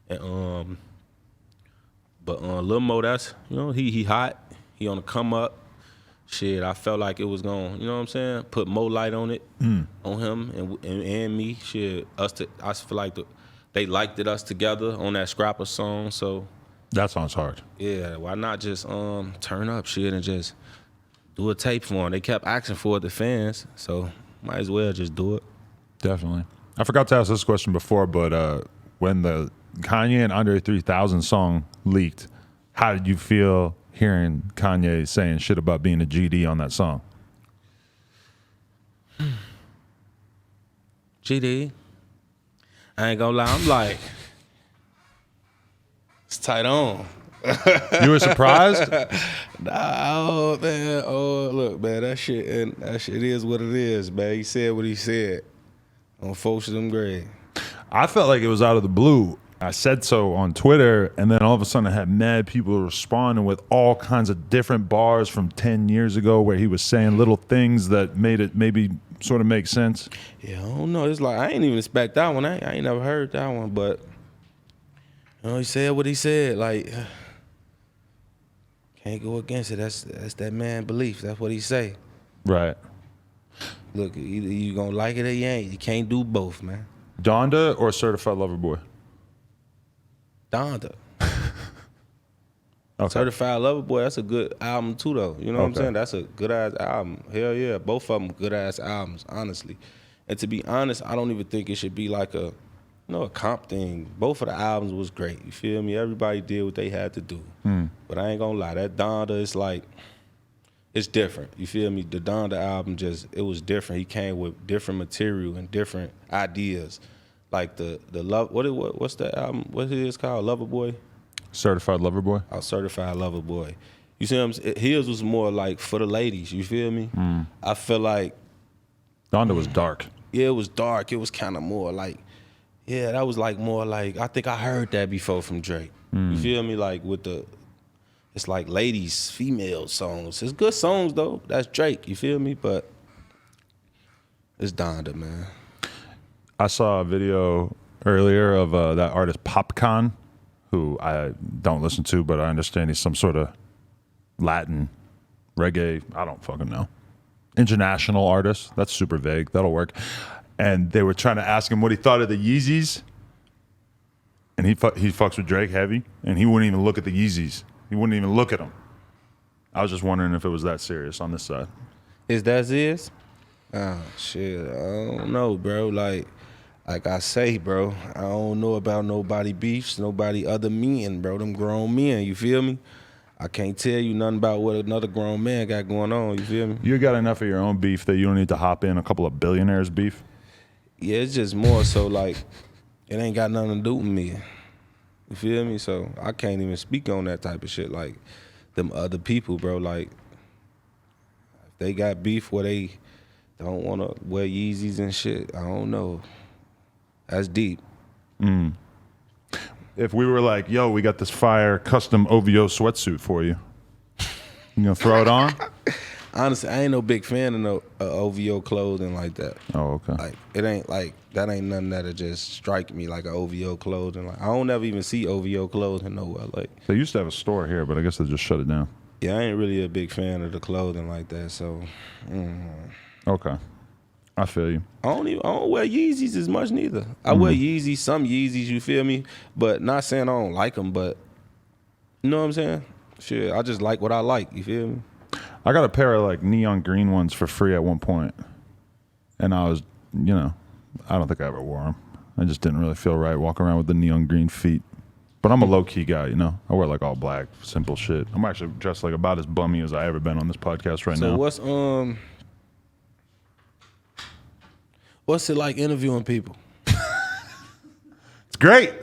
And but Lil Mo, that's he hot, he on the come up. Shit, I felt like it was going, put more light on it, on him and me. Shit, I feel like they liked us together on that Scrapper song, so. That song's hard. Yeah, why not just turn up shit and just do a tape for them? They kept asking for it, the fans, so might as well just do it. Definitely. I forgot to ask this question before, but when the Kanye and Andre 3000 song leaked, how did you feel hearing Kanye saying shit about being a GD on that song? GD, I ain't gonna lie, I'm like, it's tight on. You were surprised? Nah, man. Oh, look, man. That shit is what it is, man. He said what he said. On folks of them grade. I felt like it was out of the blue. I said so on Twitter, and then all of a sudden I had mad people responding with all kinds of different bars from 10 years ago where he was saying little things that made it maybe sort of make sense. Yeah, I don't know. It's like, I ain't even expect that one. I ain't never heard that one, but he said what he said. Like, can't go against it. That's that man belief. That's what he say. Right. Look, either you gonna like it or you ain't. You can't do both, man. Donda or Certified Lover Boy? Donda. Okay. Certified Lover Boy, that's a good album too, though. You know what I'm saying? That's a good ass album. Hell yeah, both of them good ass albums, honestly. And to be honest, I don't even think it should be like a comp thing. Both of the albums was great. You feel me? Everybody did what they had to do. But I ain't gonna lie, that Donda is like, it's different. You feel me? The Donda album it was different. He came with different material and different ideas. Like the love, what's that album? What it is called? Lover Boy? Certified Lover Boy? Oh, Certified Lover Boy. You see what I'm saying? His was more like for the ladies, you feel me? I feel like Donda was dark. Yeah, it was dark. It was kind of more like, yeah, that was like more like, I think I heard that before from Drake. You feel me? Like with it's like ladies, female songs. It's good songs though. That's Drake, you feel me? But it's Donda, man. I saw a video earlier of that artist Popcaan, who I don't listen to, but I understand he's some sort of Latin reggae, I don't fucking know, international artist. That's super vague. That'll work. And they were trying to ask him what he thought of the Yeezys. And he fucks with Drake heavy, and he wouldn't even look at the Yeezys. He wouldn't even look at them. I was just wondering if it was that serious on this side. Is that is? Oh shit, I don't know, bro. Like I say, bro, I don't know about nobody beefs, nobody other men, bro. Them grown men, you feel me? I can't tell you nothing about what another grown man got going on, you feel me? You got enough of your own beef that you don't need to hop in a couple of billionaires' beef? Yeah, it's just more so like it ain't got nothing to do with me. You feel me? So I can't even speak on that type of shit. Like them other people, bro. Like if they got beef where they don't want to wear Yeezys and shit, I don't know. That's deep. If we were like, yo, we got this fire custom OVO sweatsuit for you, you gonna throw it on? Honestly, I ain't no big fan of no OVO clothing like that. Oh, okay. Like it ain't like that. Ain't nothing that'll just strike me like a OVO clothing. Like I don't ever even see OVO clothing nowhere. Like They used to have a store here, but I guess they just shut it down. yeah, I ain't really a big fan of the clothing like that. So Okay. I feel you. I don't wear Yeezys as much neither. I wear Yeezys, some Yeezys, you feel me? But not saying I don't like them, but you know what I'm saying? Shit, I just like what I like, you feel me? I got a pair of like neon green ones for free at one point, and I was, I don't think I ever wore them. I just didn't really feel right walking around with the neon green feet. But I'm a low key guy, I wear like all black, simple shit. I'm actually dressed like about as bummy as I ever been on this podcast right now. So what's it like interviewing people? It's great.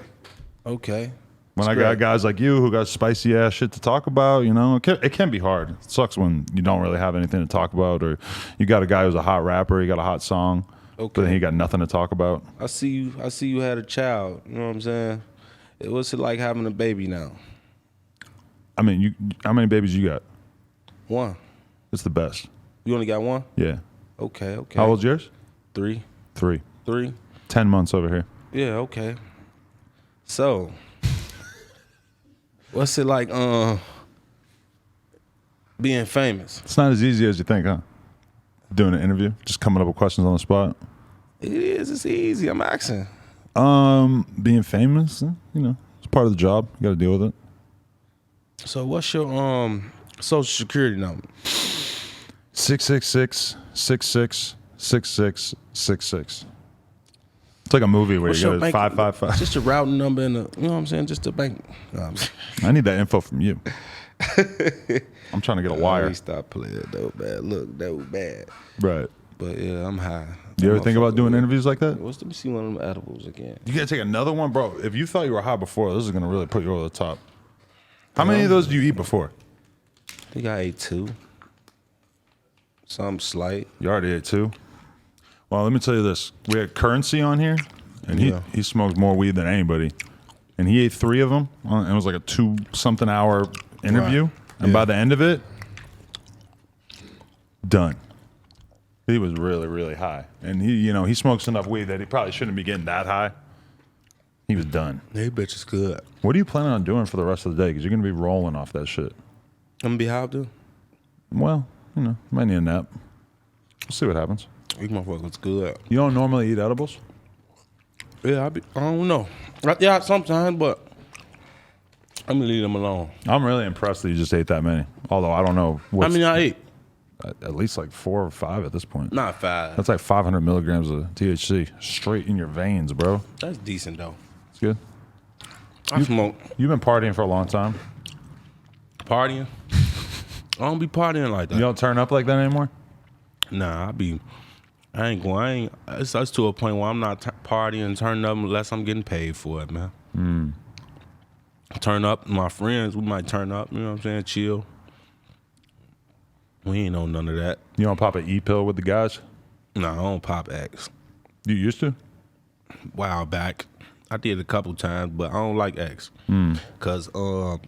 Okay. When I got guys like you who got spicy ass shit to talk about, it can be hard. It sucks when you don't really have anything to talk about, or you got a guy who's a hot rapper, you got a hot song, but then he got nothing to talk about. I see you had a child, you know what I'm saying? What's it like having a baby now? I mean, how many babies you got? One. It's the best. You only got one? Yeah. Okay. How old's yours? 3. 3. 3? 10 months over here. Yeah, okay. So, what's it like being famous? It's not as easy as you think, huh? Doing an interview, just coming up with questions on the spot. It is. It's easy. I'm asking. Being famous, it's part of the job. You got to deal with it. So, what's your social security number? 666-66-66-66. It's like a movie where What's you your got bank? 555. Just a routing number and you know what I'm saying? Just a bank. No, I'm I need that info from you. I'm trying to get a wire. Please stop playing. That was bad. Look, that was bad. Right. But yeah, I'm high. You ever think about doing interviews like that? Let me see one of them edibles again. You gotta take another one, bro. If you thought you were high before, this is gonna really put you over the top. How many of those do you eat before? I think I ate 2. Some slight. You already ate 2. Well, let me tell you this. We had Currency on here, and he smokes more weed than anybody. And he ate 3 of them. And it was like a 2-something hour interview. Right. And by the end of it, done. He was really, really high. And he smokes enough weed that he probably shouldn't be getting that high. He was done. Hey, bitch is good. What are you planning on doing for the rest of the day? Because you're going to be rolling off that shit. I'm going to be high, dude. Well, might need a nap. We'll see what happens. These motherfuckers good. You don't normally eat edibles? Yeah, I don't know. Yeah, sometimes, but I'm going to leave them alone. I'm really impressed that you just ate that many. Although I don't know How many I ate? At least like 4 or 5 at this point. Not 5. That's like 500 milligrams of THC straight in your veins, bro. That's decent, though. It's good. I smoke. You've been partying for a long time. Partying? I don't be partying like that. You don't turn up like that anymore? Nah, it's to a point where I'm not partying, turning up unless I'm getting paid for it, man. Turn up, my friends, we might turn up, you know what I'm saying, chill. We ain't on none of that. You don't pop an E-pill with the guys? Nah, I don't pop X. You used to? While back. I did a couple times, but I don't like X. Cause one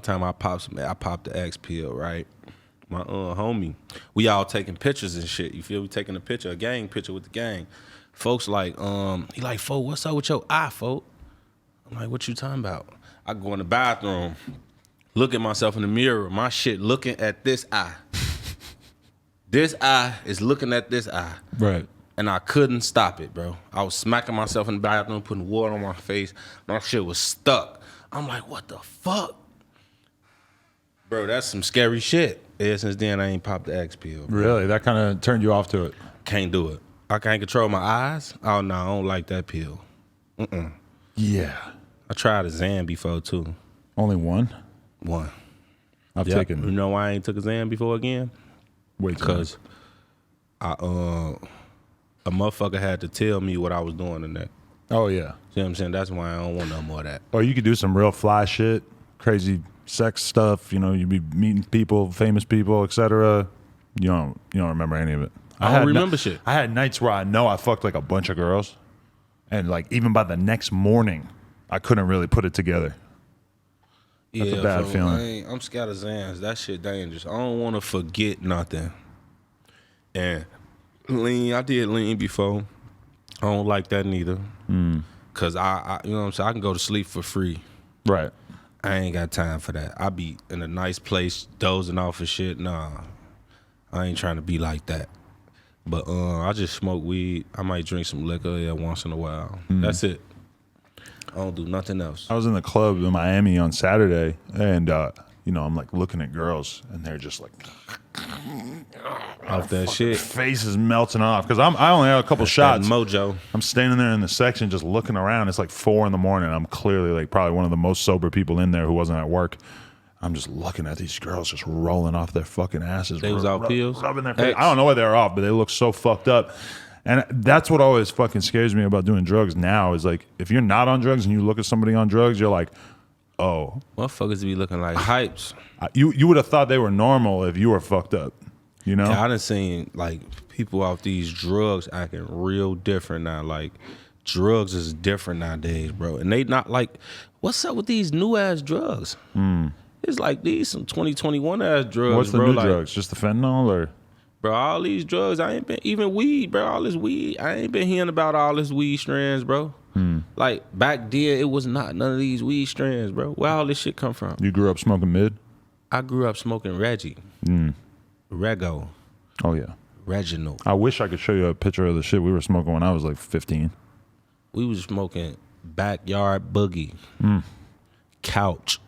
time I popped the X pill, right? My homie, we all taking pictures and shit. You feel? We taking a gang picture with the gang. Folks like, he like, "Fo, what's up with your eye, Fo?" I'm like, "What you talking about?" I go in the bathroom, look at myself in the mirror. My shit looking at this eye. This eye is looking at this eye. Right. And I couldn't stop it, bro. I was smacking myself in the bathroom, putting water on my face. My shit was stuck. I'm like, what the fuck? Bro, that's some scary shit. Ever since then, I ain't popped the X pill. Bro. Really? That kind of turned you off to it? Can't do it. I can't control my eyes. Oh, no, I don't like that pill. Yeah. I tried a Xan before, too. Only one? One. I've You taken know why I ain't took a Xan before again? way too much. Because a motherfucker had to tell me what I was doing in that. Oh, yeah. See what I'm saying? That's why I don't want no more of that. Or you could do some real fly shit, crazy sex stuff. You know, you'd be meeting people, famous people, etc. You don't remember any of it. I don't remember shit. I had nights where I know I fucked like a bunch of girls, and like even by the next morning, I couldn't really put it together. That's a bad feeling. I'm scared of Xans. That shit dangerous. I don't want to forget nothing. And lean, I did lean before. I don't like that neither. Cause I you know what I'm saying, I can go to sleep for free. Right. I ain't got time for that. I be in a nice place dozing off of shit. Nah, I ain't trying to be like that. But I just smoke weed. I might drink some liquor once in a while. That's it. I don't do nothing else. I was in the club in Miami on Saturday, and I'm like looking at girls, and they're just like Off that shit. face is melting off because I only had a couple shots. That mojo. I'm standing there in the section just looking around. It's like 4 a.m. I'm clearly like probably one of the most sober people in there who wasn't at work. I'm just looking at these girls just rolling off their fucking asses. They was off pills? Rubbing their face. I don't know why they were off, but they look so fucked up. And that's what always fucking scares me about doing drugs now is like if you're not on drugs and you look at somebody on drugs, you're like, oh. Motherfuckers be looking like hypes. You would have thought they were normal if you were fucked up, you know? Yeah, I done seen like people off these drugs acting real different now. Like drugs is different nowadays, bro. And they not like, what's up with these new ass drugs? It's like these some 2021 ass drugs. What's the bro. new Like, drugs? Just the fentanyl or? Bro, all these drugs, I ain't been, even weed, bro, all this weed, I ain't been hearing about all this weed strands, bro. Like, back then, it was not none of these weed strands, bro. Where all this shit come from? You grew up smoking mid? I grew up smoking Reggie. Rego. Oh, yeah. Reginald. I wish I could show you a picture of the shit we were smoking when I was like 15. We was smoking backyard boogie, couch,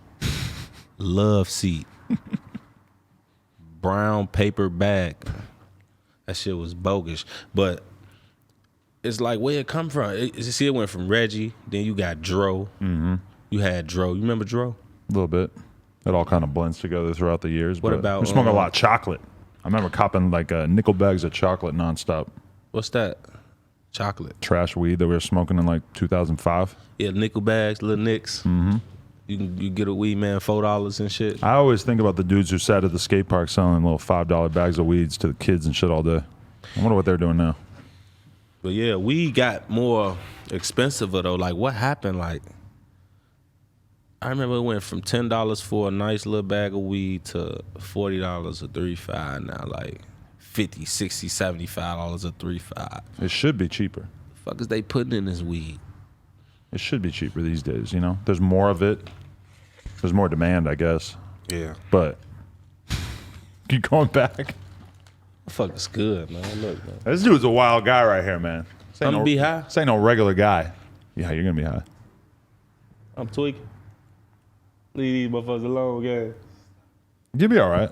love seat, brown paper bag. That shit was bogus. But it's like where it come from. It went from Reggie, then you got Dro. You had Dro. You remember Dro? A little bit. It all kind of blends together throughout the years. What but about, we're smoking a lot of chocolate. I remember copping like nickel bags of chocolate nonstop. What's that? Chocolate. Trash weed that we were smoking in like 2005. Yeah, nickel bags, little nicks. You get a weed man $4 and shit. I always think about the dudes who sat at the skate park selling little $5 bags of weeds to the kids and shit all day. I wonder what they're doing now. But yeah, weed got more expensive though. Like what happened? Like I remember it went from $10 for a nice little bag of weed to $40 a 3.5 now. Like 50, 60, $75 a 3.5. It should be cheaper. The fuck is they putting in this weed? It should be cheaper these days, you know? There's more of it. There's more demand, I guess. Yeah. But keep going back. The fuck is good, man. Look, man. This dude's a wild guy right here, man. I'm gonna be high. This ain't no regular guy. Yeah, you're gonna be high. I'm tweaking. Leave these motherfuckers alone, gang. You'll be all right.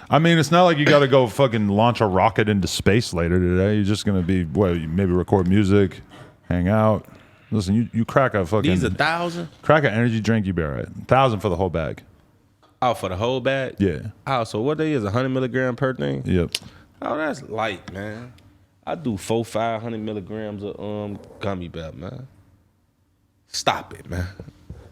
I mean, it's not like you got to go fucking launch a rocket into space later today. You're just gonna be maybe record music, hang out. Listen, you crack a fucking. These 1,000? Crack an energy drink, you be all right. 1,000 for the whole bag. Oh, for the whole bag? Yeah. Oh, so what they is 100 milligram per thing? Yep. Oh, that's light, man. I do 500 milligrams of gummy bear, man. Stop it, man.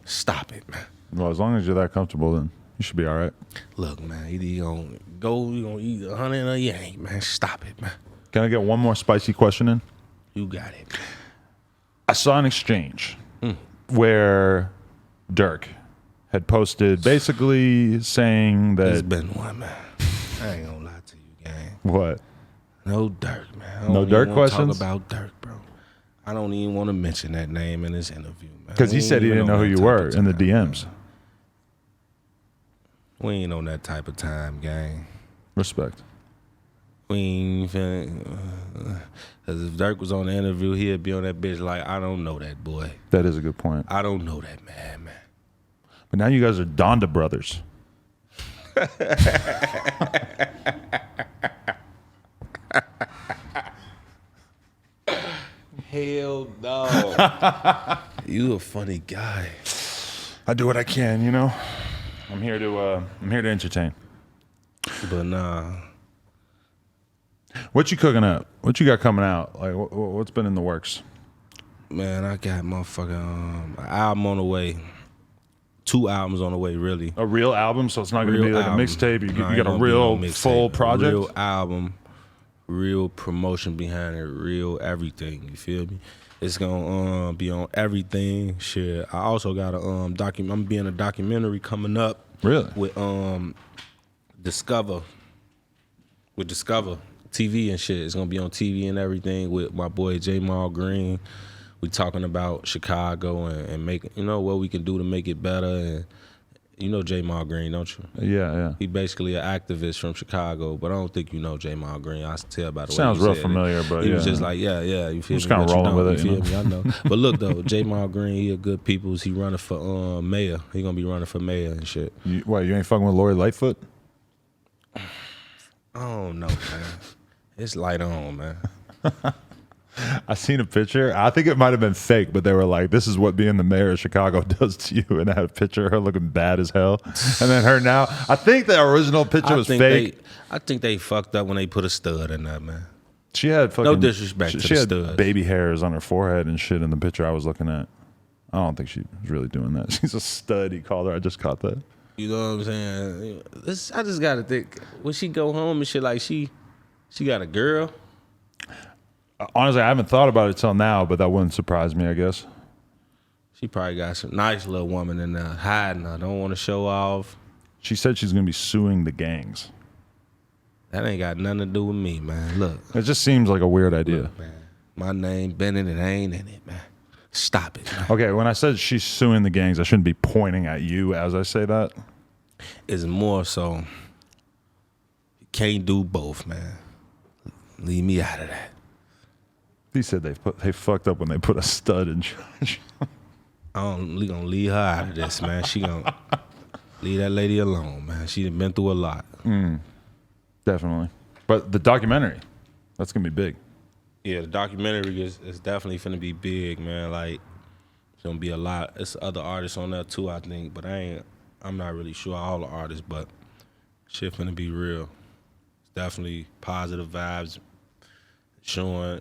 Stop it, man. Well, as long as you're that comfortable, then you should be all right. Look, man, either you gonna go, you gonna eat 100 or you ain't, man. Stop it, man. Can I get one more spicy question in? You got it. I saw an exchange where Dirk had posted basically saying that. There's been one, man. I ain't gonna lie to you, gang. What? No Dirk, man. No Dirk questions? Talk about Dirk, bro. I don't even want to mention that name in this interview, man. Because he said he didn't know who you were in the DMs. Man. We ain't on that type of time, gang. Respect. We ain't feeling. Because if Dirk was on the interview, he'd be on that bitch like, I don't know that boy. That is a good point. I don't know that man. But now you guys are Donda brothers. Hell no. You a funny guy. I do what I can, you know. I'm here to entertain. But nah. What you cooking up? What you got coming out? Like, what's been in the works? Man, I got motherfucking album on the way. 2 albums on the way, really. A real album, so it's not going to be like album. a mixtape. You Nah, got a real full project. Real album, real promotion behind it, real everything. You feel me? It's gonna be on everything. Shit. I also got a I'm being a documentary coming up. Really? With Discover. With Discover TV and shit. It's gonna be on TV and everything with my boy J. Mal Green. We talking about Chicago and making, you know, what we can do to make it better. And you know J. Mal Green, don't you? Yeah. He basically an activist from Chicago, but I don't think you know J. Mal Green. I can tell by the way Sounds he real said familiar, it. but he yeah. was just like, yeah, you feel just me? kinda But rolling with it, you you feel me? I know. But look though, J. Mal Green, he a good people's. He running for mayor. He gonna be running for mayor and shit. You ain't fucking with Lori Lightfoot? I don't know, man. It's light on, man. I seen a picture. I think it might have been fake, but they were like, "This is what being the mayor of Chicago does to you," and I had a picture of her looking bad as hell, and then her now. I think the original picture was fake. I think they fucked up when they put a stud in that, man. She had fucking No disrespect to she the had studs. baby hairs on her forehead and shit in the picture I was looking at. I don't think she was really doing that. She's a stud. He called her. I just caught that. You know what I'm saying? I just gotta think. When she go home and shit, like she got a girl. Honestly, I haven't thought about it till now, but that wouldn't surprise me, I guess. She probably got some nice little woman in there hiding her. Don't want to show off. She said she's going to be suing the gangs. That ain't got nothing to do with me, man. Look. It just seems like a weird idea. Look, man. My name been in it, ain't in it, man. Stop it, man. Okay, when I said she's suing the gangs, I shouldn't be pointing at you as I say that. It's more so, you can't do both, man. Leave me out of that. He said they fucked up when they put a stud in charge. We gonna leave her out of this, man. She gonna leave that lady alone, man. She done been through a lot. Definitely. But the documentary, that's going to be big. Yeah, the documentary is definitely finna be big, man. Like, it's gonna be a lot. It's other artists on there too, I think, but I'm not really sure all the artists, but shit finna be real. It's definitely positive vibes,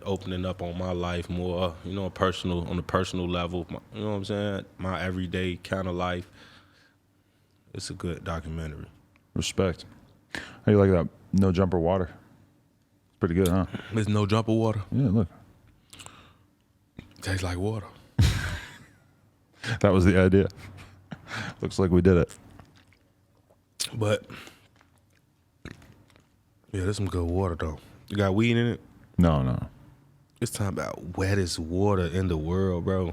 opening up on my life more, you know, on the personal level, you know what I'm saying? My everyday kind of life. It's a good documentary. Respect. How you like that No Jumper water? It's pretty good, huh? There's no jumper water. Yeah, look. Tastes like water. That was the idea. Looks like we did it. But, yeah, there's some good water, though. You got weed in it? No. It's talking about wettest water in the world, bro.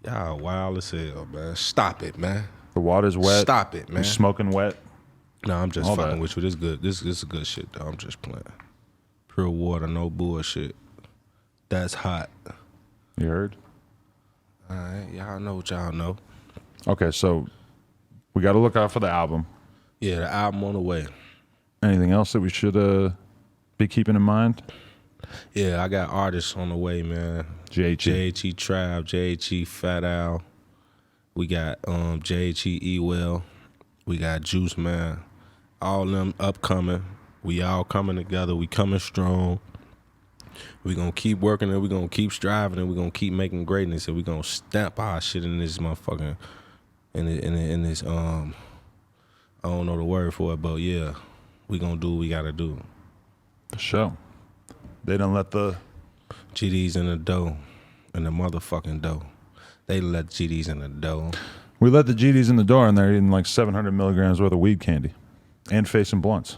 Y'all wild as hell, man. Stop it, man. The water's wet. Stop it, man. You're smoking wet. No, I'm just All fucking that. with you. This good. This is good shit, though. I'm just playing. Pure water, no bullshit. That's hot. You heard? All right, y'all know what y'all know. Okay, so we got to look out for the album. Yeah, the album on the way. Anything else that we should be keeping in mind? Yeah, I got artists on the way, man. JHE. JHE Trav, JHE Fat Al. We got JHE Ewell. We got Juice Man. All them upcoming. We all coming together. We coming strong. We gonna keep working and we gonna keep striving and we gonna keep making greatness and we gonna stamp our shit in this motherfucking in this I don't know the word for it, but yeah, we gonna do what we gotta do. For sure. They done let the GDs in the dough, in the motherfucking dough. They let GDs in the dough. We let the GDs in the door and they're eating like 700 milligrams worth of weed candy and facing blunts.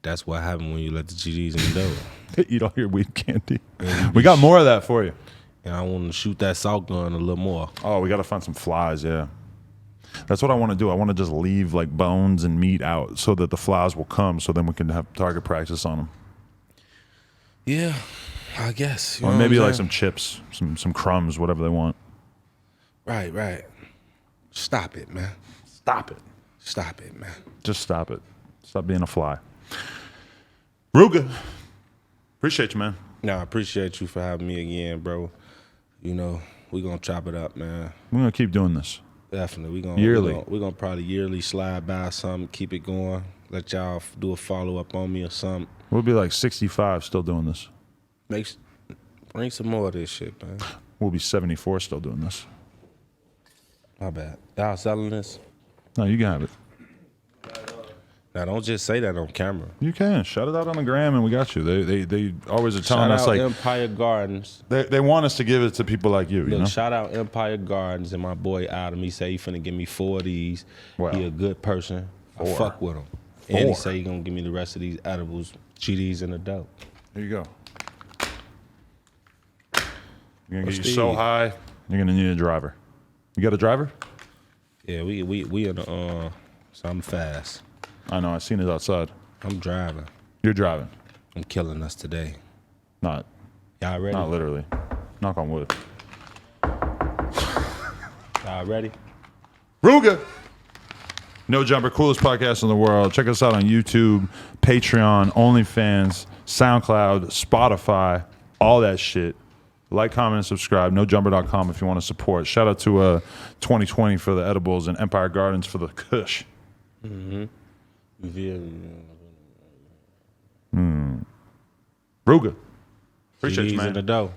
That's what happened when you let the GDs in the dough. They eat all your weed candy. We got more of that for you. And I want to shoot that salt gun a little more. Oh, we got to find some flies, yeah. That's what I want to do. I want to just leave like bones and meat out so that the flies will come so then we can have target practice on them. Yeah, I guess. Or maybe like some chips, some crumbs, whatever they want. Right. Stop it, man. Stop it. Stop it, man. Just stop it. Stop being a fly. Rooga, appreciate you, man. Nah, I appreciate you for having me again, bro. You know, we gonna chop it up, man. We're gonna keep doing this. Definitely. We gonna Yearly. We're gonna probably yearly slide by something, keep it going. Let y'all do a follow up on me or something. We'll be like 65 still doing this. Bring some more of this shit, man. We'll be 74 still doing this. My bad. Y'all selling this? No, you can have it. Now don't just say that on camera. You can. Shout it out on the gram and we got you. They always are telling Shout us out like Empire Gardens. they want us to give it to people like you, you Look, know? shout out Empire Gardens and my boy Adam. He say he finna give me 4 of these. Wow. He a good person. I 4. fuck with him. 4. And he say he gonna give me the rest of these edibles, GDs, and the dope. Here you go. You're gonna What's get you so the- high, you're gonna need a driver. You got a driver? Yeah, we in the so I'm fast. I know, I seen it outside. I'm driving. You're driving. I'm killing us today. Not Y'all ready? not literally. Knock on wood. Y'all ready? Rooga! No Jumper, coolest podcast in the world. Check us out on YouTube, Patreon, OnlyFans, SoundCloud, Spotify, all that shit. Like, comment, and subscribe. NoJumper.com if you want to support. Shout out to 2020 for the edibles and Empire Gardens for the kush. Rooga. Appreciate you, GDs man. and the dope.